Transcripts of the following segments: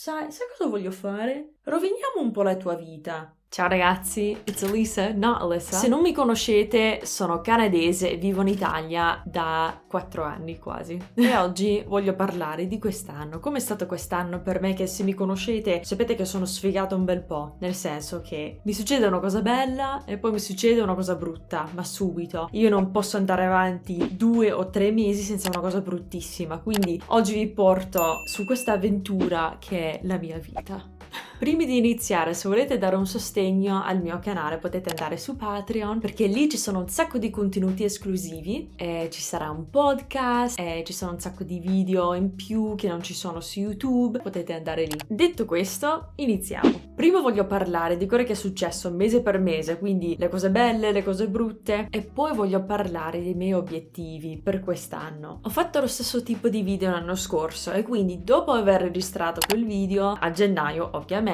Sai cosa voglio fare? Roviniamo un po' la tua vita. Ciao ragazzi, it's Elisa, not Alyssa. Se non mi conoscete, sono canadese e vivo in Italia da 4 anni quasi. E oggi voglio parlare di quest'anno. Com'è stato quest'anno per me, che se mi conoscete sapete che sono sfigata un bel po'. Nel senso che mi succede una cosa bella e poi mi succede una cosa brutta, ma subito. Io non posso andare avanti 2 o 3 mesi senza una cosa bruttissima. Quindi oggi vi porto su questa avventura che è la mia vita. Prima di iniziare, se volete dare un sostegno al mio canale potete andare su Patreon, perché lì ci sono un sacco di contenuti esclusivi, ci sarà un podcast, ci sono un sacco di video in più che non ci sono su YouTube, potete andare lì. Detto questo, iniziamo. Prima voglio parlare di quello che è successo mese per mese, quindi le cose belle, le cose brutte, e poi voglio parlare dei miei obiettivi per quest'anno. Ho fatto lo stesso tipo di video l'anno scorso e quindi dopo aver registrato quel video, a gennaio ovviamente,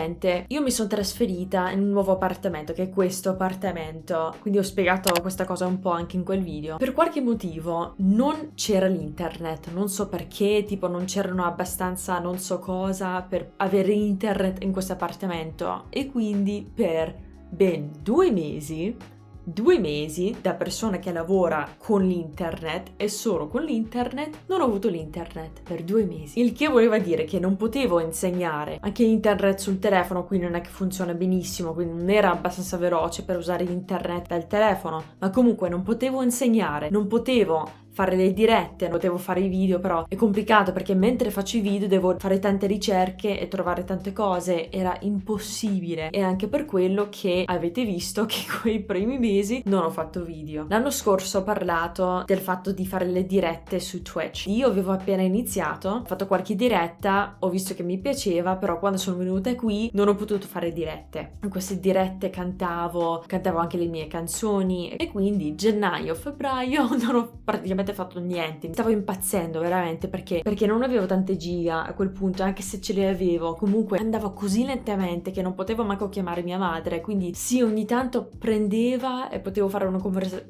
io mi sono trasferita in un nuovo appartamento, che è questo appartamento, quindi ho spiegato questa cosa un po' anche in quel video. Per qualche motivo non c'era l'internet, non so perché, tipo non c'erano abbastanza non so cosa per avere internet in questo appartamento, e quindi per ben 2 mesi da persona che lavora con l'internet e solo con l'internet non ho avuto l'internet per 2 mesi, il che voleva dire che non potevo insegnare anche internet sul telefono, quindi non è che funziona benissimo, quindi non era abbastanza veloce per usare internet dal telefono, ma comunque non potevo insegnare, non potevo fare le dirette, potevo fare i video, però è complicato perché mentre faccio i video devo fare tante ricerche e trovare tante cose, era impossibile, e anche per quello che avete visto che quei primi mesi non ho fatto video. L'anno scorso ho parlato del fatto di fare le dirette su Twitch. Io avevo appena iniziato, ho fatto qualche diretta, ho visto che mi piaceva, però quando sono venuta qui non ho potuto fare dirette. In queste dirette cantavo anche le mie canzoni, e quindi gennaio, febbraio non ho praticamente fatto niente. Mi stavo impazzendo veramente perché non avevo tante giga a quel punto, anche se ce le avevo comunque andavo così lentamente che non potevo manco chiamare mia madre, quindi sì, ogni tanto prendeva e potevo fare una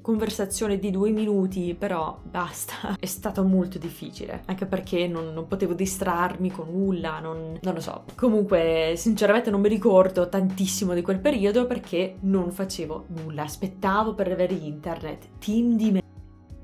conversazione di 2 minuti, però basta. È stato molto difficile, anche perché non potevo distrarmi con nulla, non lo so. Comunque sinceramente non mi ricordo tantissimo di quel periodo perché non facevo nulla, aspettavo per avere internet, team di me.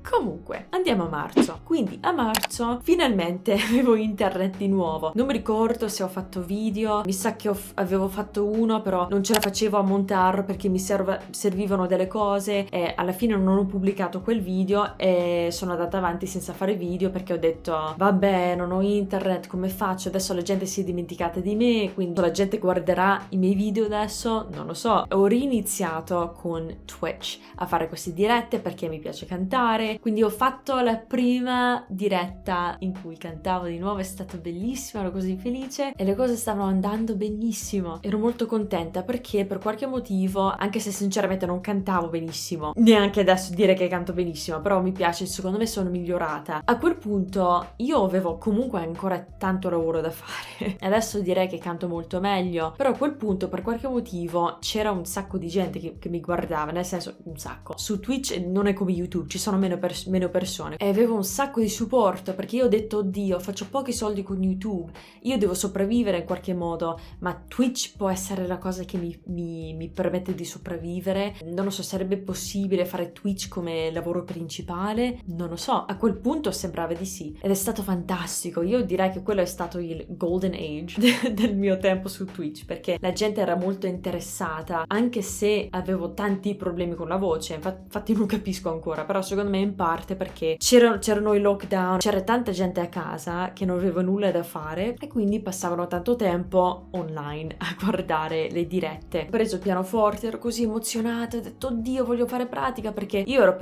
Comunque, andiamo a marzo. Quindi a marzo finalmente avevo internet di nuovo. Non mi ricordo se ho fatto video, mi sa che avevo fatto uno, però non ce la facevo a montarlo perché mi servivano delle cose, e alla fine non ho pubblicato quel video e sono andata avanti senza fare video perché ho detto vabbè, non ho internet, come faccio? Adesso la gente si è dimenticata di me, quindi la gente guarderà i miei video adesso? Non lo so. Ho riniziato con Twitch a fare queste dirette perché mi piace cantare. Quindi ho fatto la prima diretta in cui cantavo di nuovo, è stato bellissimo, ero così felice e le cose stavano andando benissimo. Ero molto contenta perché per qualche motivo, anche se sinceramente non cantavo benissimo, neanche adesso dire che canto benissimo, però mi piace, secondo me sono migliorata. A quel punto io avevo comunque ancora tanto lavoro da fare. Adesso direi che canto molto meglio, però a quel punto per qualche motivo c'era un sacco di gente che mi guardava, nel senso un sacco. Su Twitch non è come YouTube, ci sono meno persone, e avevo un sacco di supporto perché io ho detto oddio, faccio pochi soldi con YouTube, io devo sopravvivere in qualche modo, ma Twitch può essere la cosa che mi permette di sopravvivere. Non lo so, sarebbe possibile fare Twitch come lavoro principale? Non lo so, a quel punto sembrava di sì, ed è stato fantastico. Io direi che quello è stato il golden age del mio tempo su Twitch, perché la gente era molto interessata, anche se avevo tanti problemi con la voce, infatti non capisco ancora, però secondo me in parte perché c'erano i lockdown, c'era tanta gente a casa che non aveva nulla da fare e quindi passavano tanto tempo online a guardare le dirette. Ho preso il pianoforte, ero così emozionata, ho detto oddio, voglio fare pratica, perché io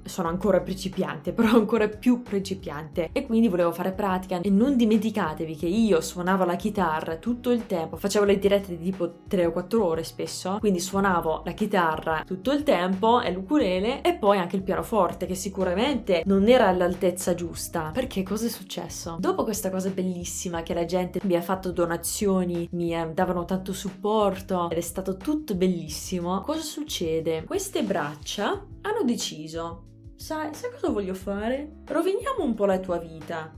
sono ancora principiante, però ancora più principiante, e quindi volevo fare pratica. E non dimenticatevi che io suonavo la chitarra tutto il tempo, facevo le dirette di tipo 3 o 4 ore spesso, quindi suonavo la chitarra tutto il tempo e l'ukulele e poi anche il pianoforte, che sicuramente non era all'altezza giusta. Perché cosa è successo? Dopo questa cosa bellissima che la gente mi ha fatto donazioni, mi davano tanto supporto ed è stato tutto bellissimo, cosa succede? Queste braccia hanno deciso sai cosa voglio fare? Roviniamo un po' la tua vita.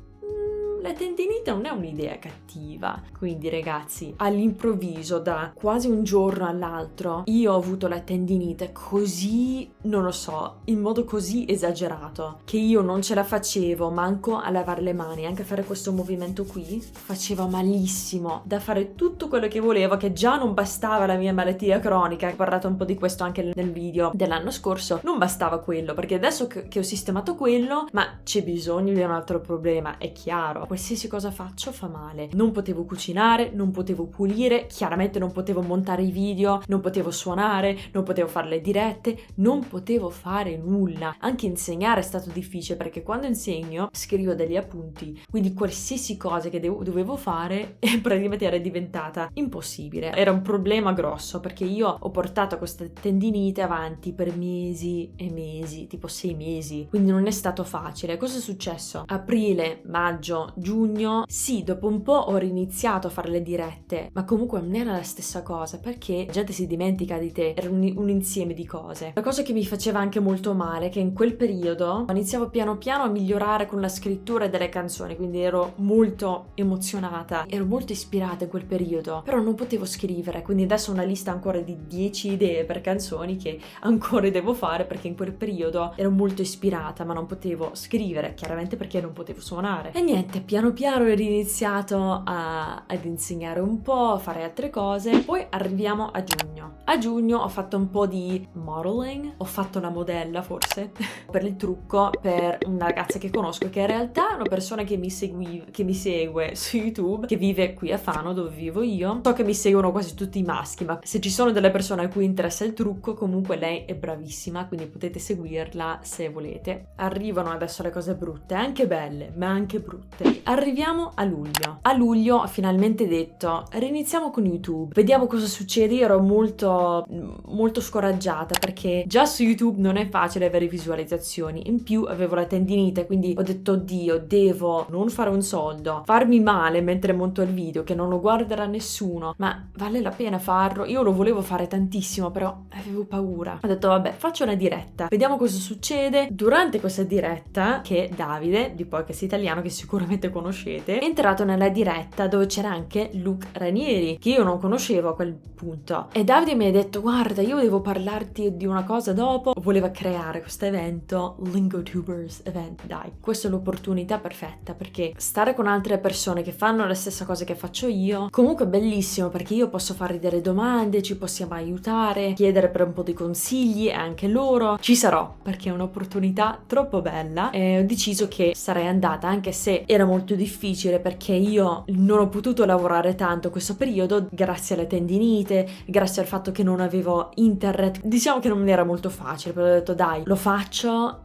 la tendinite non è un'idea cattiva. Quindi ragazzi, all'improvviso, da quasi un giorno all'altro, io ho avuto la tendinite così, non lo so, in modo così esagerato, che io non ce la facevo manco a lavare le mani. Anche a fare questo movimento qui faceva malissimo, da fare tutto quello che volevo, che già non bastava la mia malattia cronica. Ho parlato un po' di questo anche nel video dell'anno scorso. Non bastava quello, perché adesso che ho sistemato quello, ma c'è bisogno di un altro problema, è chiaro. Qualsiasi cosa faccio fa male. Non potevo cucinare, non potevo pulire, chiaramente non potevo montare i video, non potevo suonare, non potevo fare le dirette, non potevo fare nulla. Anche insegnare è stato difficile, perché quando insegno scrivo degli appunti, quindi qualsiasi cosa che dovevo fare praticamente era diventata impossibile. Era un problema grosso, perché io ho portato questa tendinite avanti per mesi e mesi, tipo 6 mesi, quindi non è stato facile. Cosa è successo? Aprile, maggio, giugno, sì, dopo un po' ho riniziato a fare le dirette, ma comunque non era la stessa cosa, perché la gente si dimentica di te, era un insieme di cose. La cosa che mi faceva anche molto male è che in quel periodo iniziavo piano piano a migliorare con la scrittura delle canzoni, quindi ero molto emozionata, ero molto ispirata in quel periodo, però non potevo scrivere, quindi adesso ho una lista ancora di 10 idee per canzoni che ancora devo fare, perché in quel periodo ero molto ispirata, ma non potevo scrivere, chiaramente perché non potevo suonare. E niente, piano piano ho riniziato ad insegnare un po', a fare altre cose. Poi arriviamo a giugno. A giugno ho fatto un po' di modeling, ho fatto la modella forse per il trucco per una ragazza che conosco, che in realtà è una persona che mi segue su YouTube, che vive qui a Fano dove vivo io. So che mi seguono quasi tutti i maschi, ma se ci sono delle persone a cui interessa il trucco, comunque lei è bravissima, quindi potete seguirla se volete. Arrivano adesso le cose brutte, anche belle ma anche brutte. Arriviamo a luglio. A luglio ho finalmente detto riniziamo con YouTube, vediamo cosa succede. Io ero molto scoraggiata, perché già su YouTube non è facile avere visualizzazioni, in più avevo la tendinite, quindi ho detto oddio, devo non fare un soldo, farmi male mentre monto il video che non lo guarderà nessuno, ma vale la pena farlo? Io lo volevo fare tantissimo, però avevo paura. Ho detto vabbè, faccio una diretta, vediamo cosa succede. Durante questa diretta, che Davide di Podcast Italiano, che sicuramente conoscete, è entrato nella diretta dove c'era anche Luke Ranieri, che io non conoscevo a quel punto, e Davide mi ha detto guarda, io devo parlarti di una cosa dopo. Voleva creare questo evento, Lingotubers Event. Dai, questa è l'opportunità perfetta, perché stare con altre persone che fanno la stessa cosa che faccio io comunque è bellissimo, perché io posso fare delle domande, ci possiamo aiutare, chiedere per un po' di consigli, e anche loro. Ci sarò, perché è un'opportunità troppo bella, e ho deciso che sarei andata, anche se era molto difficile, perché io non ho potuto lavorare tanto questo periodo grazie alle tendinite, grazie al fatto che non avevo internet. Diciamo che non era molto facile, però ho detto dai, lo faccio,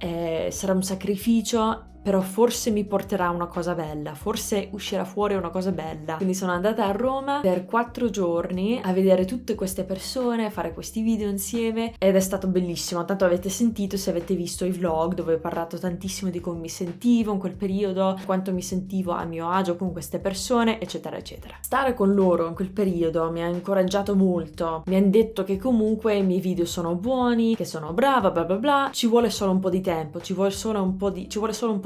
sarà un sacrificio, però forse mi porterà una cosa bella, forse uscirà fuori una cosa bella. Quindi sono andata a Roma per 4 giorni a vedere tutte queste persone, a fare questi video insieme, ed è stato bellissimo. Tanto avete sentito, se avete visto i vlog dove ho parlato tantissimo di come mi sentivo in quel periodo, quanto mi sentivo a mio agio con queste persone, eccetera eccetera. Stare con loro in quel periodo mi ha incoraggiato molto, mi hanno detto che comunque i miei video sono buoni, che sono brava, bla bla bla. Ci vuole solo un po' di tempo, ci vuole solo un po'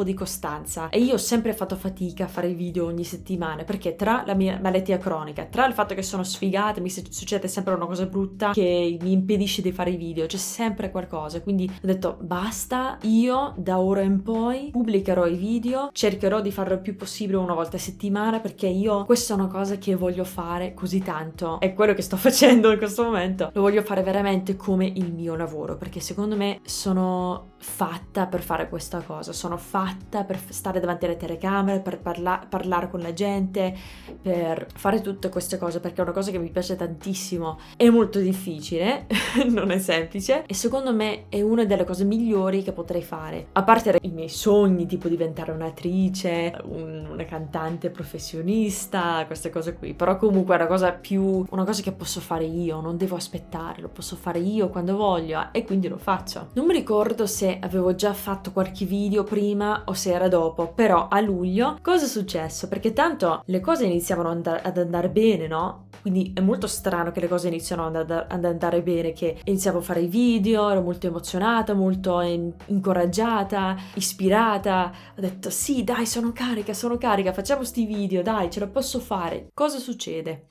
di costanza, e io ho sempre fatto fatica a fare video ogni settimana, perché tra la mia malattia cronica, tra il fatto che sono sfigata, mi succede sempre una cosa brutta che mi impedisce di fare i video, c'è sempre qualcosa. Quindi ho detto basta, io da ora in poi pubblicherò i video, cercherò di farlo il più possibile una volta a settimana, perché io questa è una cosa che voglio fare così tanto, è quello che sto facendo in questo momento, lo voglio fare veramente come il mio lavoro, perché secondo me sono fatta per fare questa cosa, sono fatta per stare davanti alle telecamere, per parlare con la gente, per fare tutte queste cose, perché è una cosa che mi piace tantissimo. È molto difficile, non è semplice, e secondo me è una delle cose migliori che potrei fare, a parte i miei sogni, tipo diventare un'attrice, una cantante professionista, queste cose qui, però comunque è una cosa che posso fare io, non devo aspettare, lo posso fare io quando voglio, e quindi lo faccio. Non mi ricordo se avevo già fatto qualche video prima o se era dopo, però a luglio cosa è successo? Perché tanto le cose iniziavano ad andare bene, no? quindi è molto strano che le cose iniziano ad andare bene, che iniziavo a fare i video, ero molto emozionata, molto incoraggiata, ispirata, ho detto sì dai sono carica, facciamo sti video, dai ce la posso fare. Cosa succede?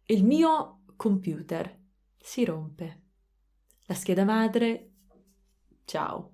Il mio computer si rompe, la scheda madre, ciao.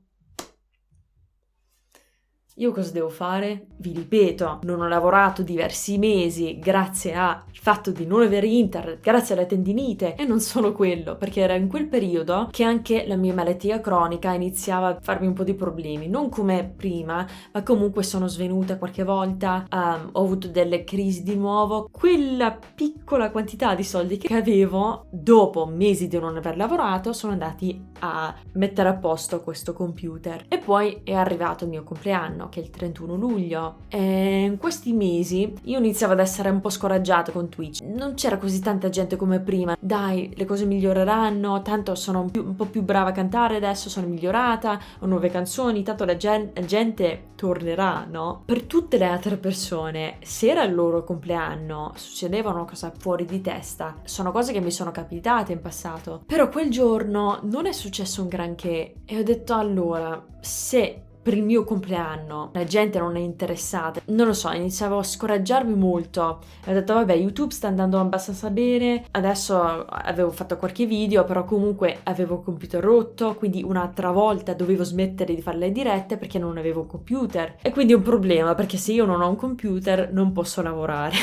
Io cosa devo fare? Vi ripeto, non ho lavorato diversi mesi grazie al fatto di non avere internet, grazie alla tendinite, e non solo quello, perché era in quel periodo che anche la mia malattia cronica iniziava a farmi un po' di problemi, non come prima, ma comunque sono svenuta qualche volta, ho avuto delle crisi di nuovo. Quella piccola quantità di soldi che avevo, dopo mesi di non aver lavorato, sono andati a mettere a posto questo computer. E poi è arrivato il mio compleanno, che è il 31 luglio, e in questi mesi io iniziavo ad essere un po' scoraggiata con Twitch. Non c'era così tanta gente come prima. Dai, le cose miglioreranno, tanto sono un po' più brava a cantare adesso, sono migliorata, ho nuove canzoni, tanto la gente tornerà, no? Per tutte le altre persone, se era il loro compleanno, succedevano cose fuori di testa. Sono cose che mi sono capitate in passato. Però quel giorno non è successo un granché e ho detto allora, se per il mio compleanno la gente non è interessata, non lo so, iniziavo a scoraggiarmi molto. Ho detto vabbè, YouTube sta andando abbastanza bene, adesso avevo fatto qualche video, però comunque avevo il computer rotto, quindi un'altra volta dovevo smettere di fare le dirette perché non avevo un computer, e quindi è un problema, perché se io non ho un computer non posso lavorare.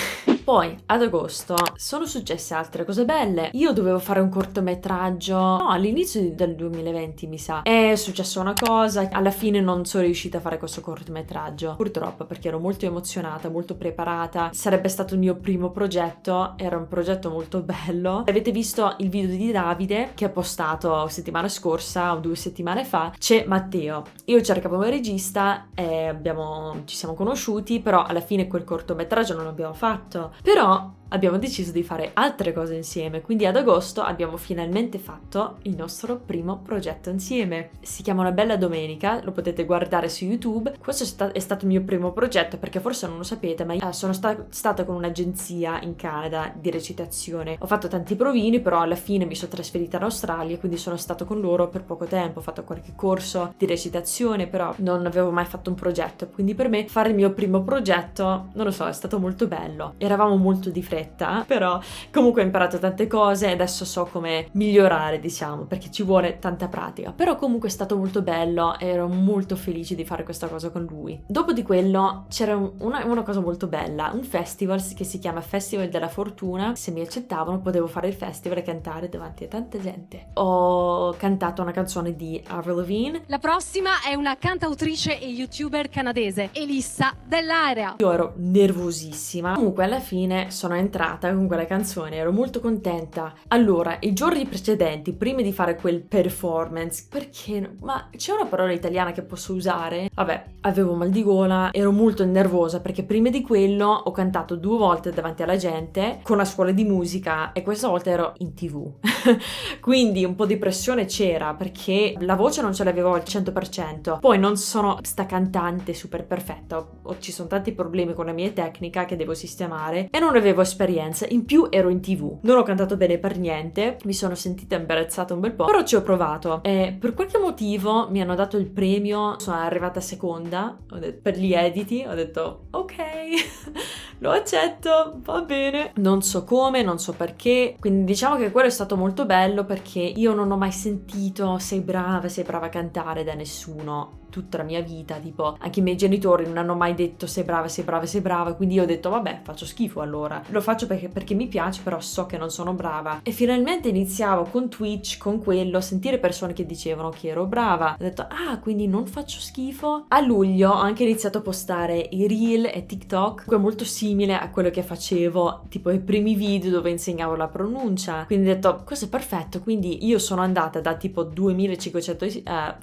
Poi ad agosto sono successe altre cose belle. Io dovevo fare un cortometraggio, all'inizio del 2020 mi sa. È successa una cosa, alla fine non sono riuscita a fare questo cortometraggio, purtroppo, perché ero molto emozionata, molto preparata. Sarebbe stato il mio primo progetto, era un progetto molto bello. Avete visto il video di Davide che ha postato settimana scorsa o 2 settimane fa? C'è Matteo. Io cercavo un regista e ci siamo conosciuti, però alla fine quel cortometraggio non l'abbiamo fatto. Però abbiamo deciso di fare altre cose insieme, quindi ad agosto abbiamo finalmente fatto il nostro primo progetto insieme. Si chiama Una bella domenica, lo potete guardare su YouTube. Questo è stato il mio primo progetto, perché forse non lo sapete, ma sono stata con un'agenzia in Canada di recitazione. Ho fatto tanti provini, però alla fine mi sono trasferita in Australia, quindi sono stato con loro per poco tempo. Ho fatto qualche corso di recitazione, però non avevo mai fatto un progetto, quindi per me fare il mio primo progetto, non lo so, è stato molto bello. Eravamo molto di fretta, però comunque ho imparato tante cose e adesso so come migliorare, diciamo, perché ci vuole tanta pratica. Però comunque è stato molto bello e ero molto felice di fare questa cosa con lui. Dopo di quello c'era una cosa molto bella, un festival che si chiama Festival della Fortuna. Se mi accettavano potevo fare il festival e cantare davanti a tanta gente. Ho cantato una canzone di Avril Lavigne. La prossima è una cantautrice e youtuber canadese, Elissa dell'Area. Io ero nervosissima, comunque alla fine sono entrata con quella canzone, ero molto contenta. Allora, i giorni precedenti, prima di fare quel performance, perché, ma c'è una parola italiana che posso usare? Vabbè, avevo mal di gola, ero molto nervosa perché prima di quello ho cantato 2 volte davanti alla gente con la scuola di musica e questa volta ero in TV. Quindi un po' di pressione c'era perché la voce non ce l'avevo al 100%. Poi non sono sta cantante super perfetta, ci sono tanti problemi con la mia tecnica che devo sistemare e non avevo esperienza. In più ero in TV, non ho cantato bene per niente, mi sono sentita imbarazzata un bel po', però ci ho provato e per qualche motivo mi hanno dato il premio. Sono arrivata seconda per gli editi, ho detto ok, lo accetto, va bene. Non so come, non so perché, quindi diciamo che quello è stato molto bello perché io non ho mai sentito sei brava a cantare da nessuno tutta la mia vita, tipo anche i miei genitori non hanno mai detto sei brava, quindi io ho detto vabbè, faccio schifo, allora lo faccio perché mi piace, però so che non sono brava. E finalmente iniziavo con Twitch, con quello, a sentire persone che dicevano che ero brava. Ho detto quindi non faccio schifo. A luglio ho anche iniziato a postare i reel e TikTok, che è molto simile a quello che facevo tipo i primi video dove insegnavo la pronuncia, quindi ho detto questo è perfetto. Quindi io sono andata da tipo 2500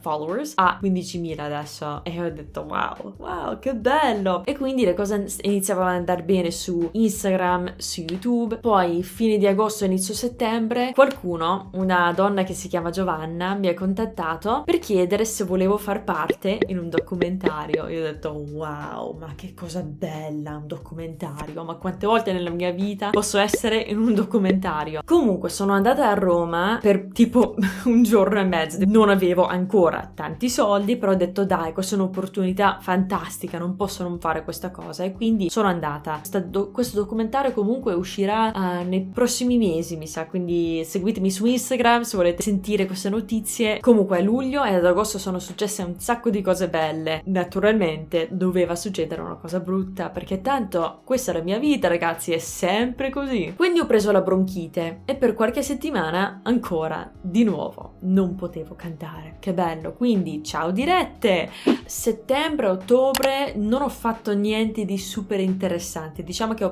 followers a 15.000 facile adesso. E ho detto wow, che bello. E quindi le cose iniziavano ad andare bene su Instagram, su YouTube. Poi fine di agosto, inizio settembre, qualcuno, una donna che si chiama Giovanna, mi ha contattato per chiedere se volevo far parte in un documentario. Io ho detto wow, ma che cosa bella, un documentario, ma quante volte nella mia vita posso essere in un documentario. Comunque sono andata a Roma per tipo un giorno e mezzo, non avevo ancora tanti soldi, però ho detto dai, questa è un'opportunità fantastica, non posso non fare questa cosa, e quindi sono andata. Questo documentario comunque uscirà nei prossimi mesi, mi sa, quindi seguitemi su Instagram se volete sentire queste notizie. Comunque a luglio e ad agosto sono successe un sacco di cose belle. Naturalmente doveva succedere una cosa brutta, perché tanto questa è la mia vita, ragazzi, è sempre così. Quindi ho preso la bronchite e per qualche settimana ancora di nuovo non potevo cantare. Che bello. Quindi ciao dirette. Settembre, ottobre non ho fatto niente di super interessante. Diciamo che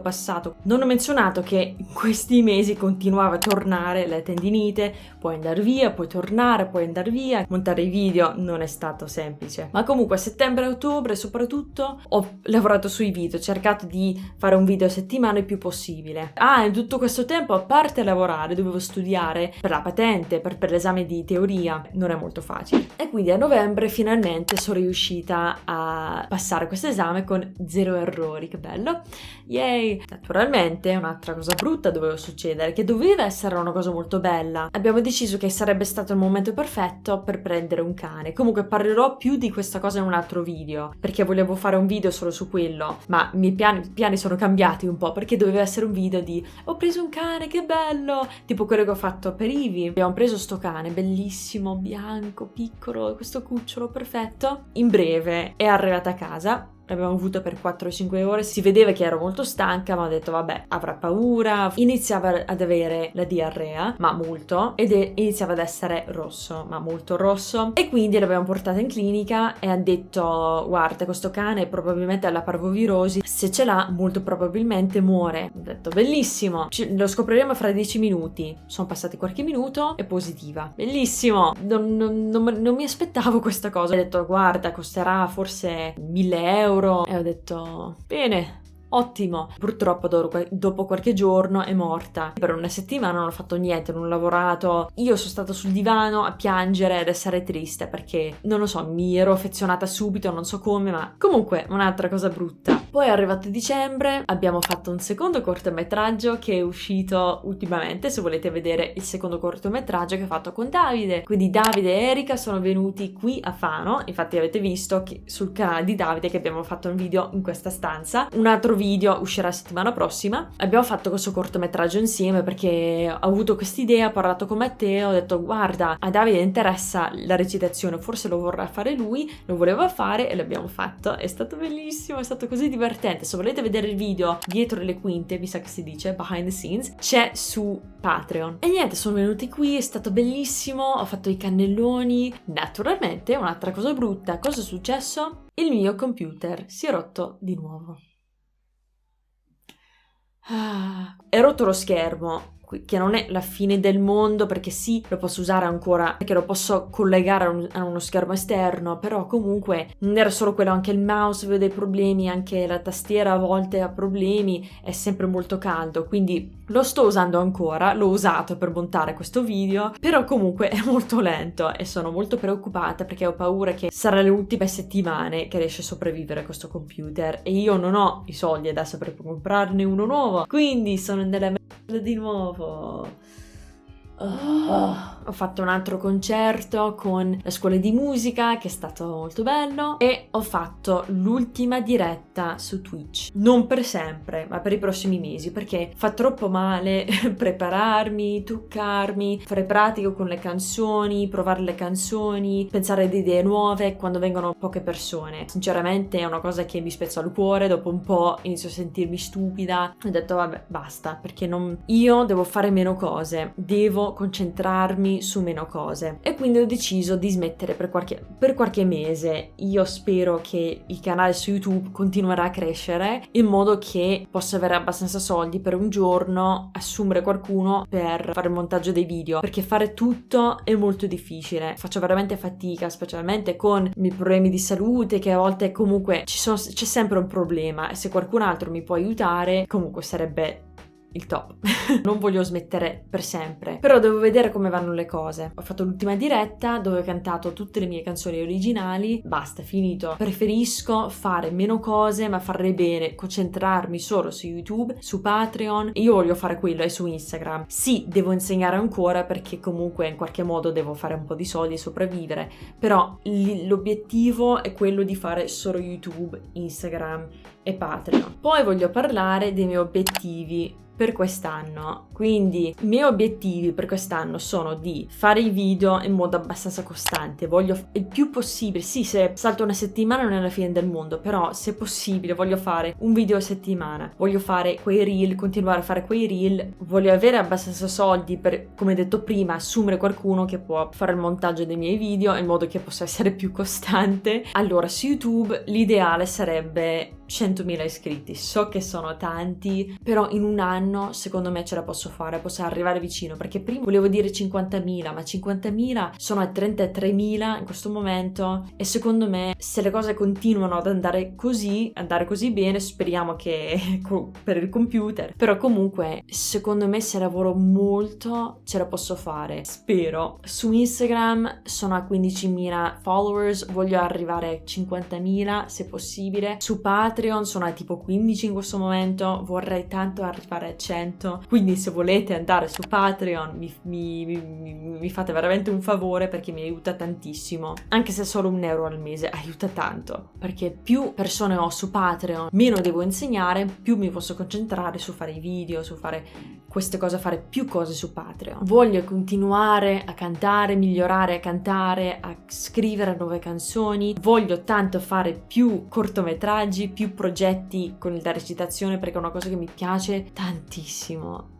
non ho menzionato che in questi mesi continuava a tornare la tendinite, puoi andare via, puoi tornare, puoi andare via. Montare i video non è stato semplice, ma comunque a settembre e ottobre soprattutto ho lavorato sui video, ho cercato di fare un video a settimana il più possibile. In tutto questo tempo, a parte lavorare, dovevo studiare per la patente, per l'esame di teoria, non è molto facile, e quindi a novembre finalmente sono riuscita a passare questo esame con 0 errori. Che bello, yay! Naturalmente un'altra cosa brutta doveva succedere, che doveva essere una cosa molto bella. Abbiamo deciso che sarebbe stato il momento perfetto per prendere un cane. Comunque parlerò più di questa cosa in un altro video, perché volevo fare un video solo su quello, ma i miei piani sono cambiati un po', perché doveva essere un video di ho preso un cane, che bello, tipo quello che ho fatto per Ivy. Abbiamo preso sto cane bellissimo, bianco, piccolo, questo cucciolo perfetto. In breve è arrivata a casa. L'abbiamo avuto per 4-5 ore, si vedeva che ero molto stanca, ma ho detto vabbè, avrà paura. Iniziava ad avere la diarrea, ma molto, ed iniziava ad essere rosso, ma molto rosso, e quindi l'abbiamo portata in clinica e ha detto guarda, questo cane probabilmente ha la parvovirosi, se ce l'ha molto probabilmente muore. Ho detto bellissimo, lo scopriremo fra 10 minuti. Sono passati qualche minuto, è positiva, bellissimo. Non mi aspettavo questa cosa. Ho detto guarda, costerà forse 1.000 euro. E ho detto bene, ottimo. Purtroppo dopo qualche giorno è morta. Per una settimana non ho fatto niente, non ho lavorato. Io sono stata sul divano a piangere, ad essere triste, perché non lo so, mi ero affezionata subito, non so come, ma comunque un'altra cosa brutta. Poi è arrivato dicembre, abbiamo fatto un secondo cortometraggio che è uscito ultimamente, se volete vedere il secondo cortometraggio che ho fatto con Davide. Quindi Davide e Erika sono venuti qui a Fano, infatti avete visto che sul canale di Davide che abbiamo fatto un video in questa stanza. Un altro video uscirà settimana prossima. Abbiamo fatto questo cortometraggio insieme perché ho avuto quest'idea, ho parlato con Matteo, ho detto guarda, a Davide interessa la recitazione, forse lo vorrà fare lui, lo voleva fare e l'abbiamo fatto. È stato bellissimo, è stato così divertente. Se volete vedere il video dietro le quinte, mi sa che si dice behind the scenes, c'è su Patreon. E niente, sono venuti qui, è stato bellissimo, ho fatto i cannelloni. Naturalmente un'altra cosa brutta, cosa è successo? Il mio computer si è rotto di nuovo. È rotto lo schermo, che non è la fine del mondo, perché sì, lo posso usare ancora, perché lo posso collegare a uno schermo esterno, però comunque non era solo quello, anche il mouse aveva dei problemi, anche la tastiera a volte ha problemi, è sempre molto caldo, quindi lo sto usando ancora, l'ho usato per montare questo video, però comunque è molto lento e sono molto preoccupata perché ho paura che sarà le ultime settimane che riesce a sopravvivere questo computer e io non ho i soldi adesso per comprarne uno nuovo, quindi sono nella merda di nuovo. Ho fatto un altro concerto con la scuola di musica che è stato molto bello e ho fatto l'ultima diretta su Twitch, non per sempre ma per i prossimi mesi, perché fa troppo male prepararmi, truccarmi, fare pratico con le canzoni, provare le canzoni, pensare ad idee nuove quando vengono poche persone. Sinceramente è una cosa che mi spezza il cuore, dopo un po' inizio a sentirmi stupida, ho detto vabbè basta, perché io devo fare meno cose, devo devo concentrarmi su meno cose e quindi ho deciso di smettere per qualche mese. Io spero che il canale su YouTube continuerà a crescere in modo che possa avere abbastanza soldi per un giorno assumere qualcuno per fare il montaggio dei video, perché fare tutto è molto difficile, faccio veramente fatica, specialmente con i miei problemi di salute, che a volte comunque c'è sempre un problema, e se qualcun altro mi può aiutare comunque sarebbe il top. Non voglio smettere per sempre, però devo vedere come vanno le cose. Ho fatto l'ultima diretta dove ho cantato tutte le mie canzoni originali, basta, finito. Preferisco fare meno cose ma farle bene, concentrarmi solo su YouTube, su Patreon. Io voglio fare quello e su Instagram. Sì, devo insegnare ancora perché comunque in qualche modo devo fare un po' di soldi e sopravvivere, però l'obiettivo è quello di fare solo YouTube, Instagram e Patreon. Poi voglio parlare dei miei obiettivi per quest'anno. Quindi i miei obiettivi per quest'anno sono di fare i video in modo abbastanza costante. Voglio il più possibile, sì, se salto una settimana non è la fine del mondo, però se possibile voglio fare un video a settimana, voglio fare quei reel, continuare a fare quei reel, voglio avere abbastanza soldi per, come detto prima, assumere qualcuno che può fare il montaggio dei miei video in modo che possa essere più costante. Allora, su YouTube l'ideale sarebbe 100.000 iscritti. So che sono tanti, però in un anno secondo me ce la posso fare, posso arrivare vicino, perché prima volevo dire 50.000, ma 50.000 sono a 33.000 in questo momento, e secondo me se le cose continuano ad andare così bene, speriamo che per il computer, però comunque secondo me se lavoro molto ce la posso fare, spero. Su Instagram sono a 15.000 followers, voglio arrivare a 50.000 se possibile. Su Patreon sono a tipo 15 in questo momento, vorrei tanto arrivare a 100, quindi se volete andare su Patreon mi fate veramente un favore, perché mi aiuta tantissimo, anche se solo €1 al mese aiuta tanto, perché più persone ho su Patreon meno devo insegnare, più mi posso concentrare su fare i video, su fare queste cose, fare più cose su Patreon. Voglio continuare a cantare, migliorare a cantare, a scrivere nuove canzoni, voglio tanto fare più cortometraggi, più progetti con la recitazione, perché è una cosa che mi piace tantissimo,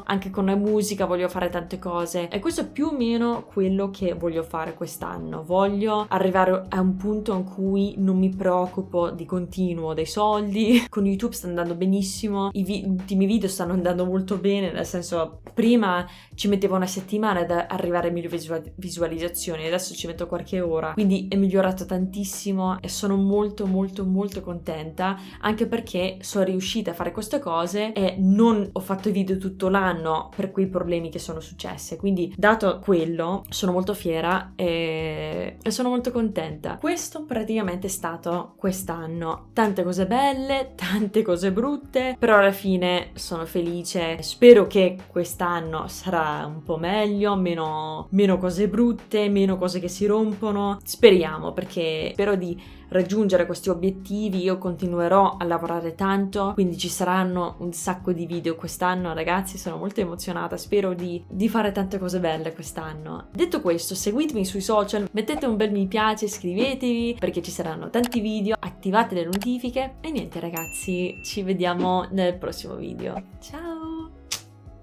anche con la musica voglio fare tante cose, e questo è più o meno quello che voglio fare quest'anno. Voglio arrivare a un punto in cui non mi preoccupo di continuo dei soldi. Con YouTube sta andando benissimo, gli ultimi video stanno andando molto bene, nel senso prima ci mettevo una settimana ad arrivare a 1000 visualizzazioni, adesso ci metto qualche ora, quindi è migliorato tantissimo e sono molto molto molto contenta, anche perché sono riuscita a fare queste cose e non ho fatto video tutto l'anno per quei problemi che sono successi, quindi dato quello sono molto fiera e sono molto contenta. Questo praticamente è stato quest'anno, tante cose belle, tante cose brutte, però alla fine sono felice. Spero che quest'anno sarà un po' meglio, meno cose brutte, meno cose che si rompono, speriamo, perché spero di raggiungere questi obiettivi. Io continuerò a lavorare tanto, quindi ci saranno un sacco di video quest'anno, ragazzi, sono molto emozionata, spero di fare tante cose belle quest'anno. Detto questo, seguitemi sui social, mettete un bel mi piace, iscrivetevi perché ci saranno tanti video, attivate le notifiche e niente ragazzi, ci vediamo nel prossimo video. Ciao!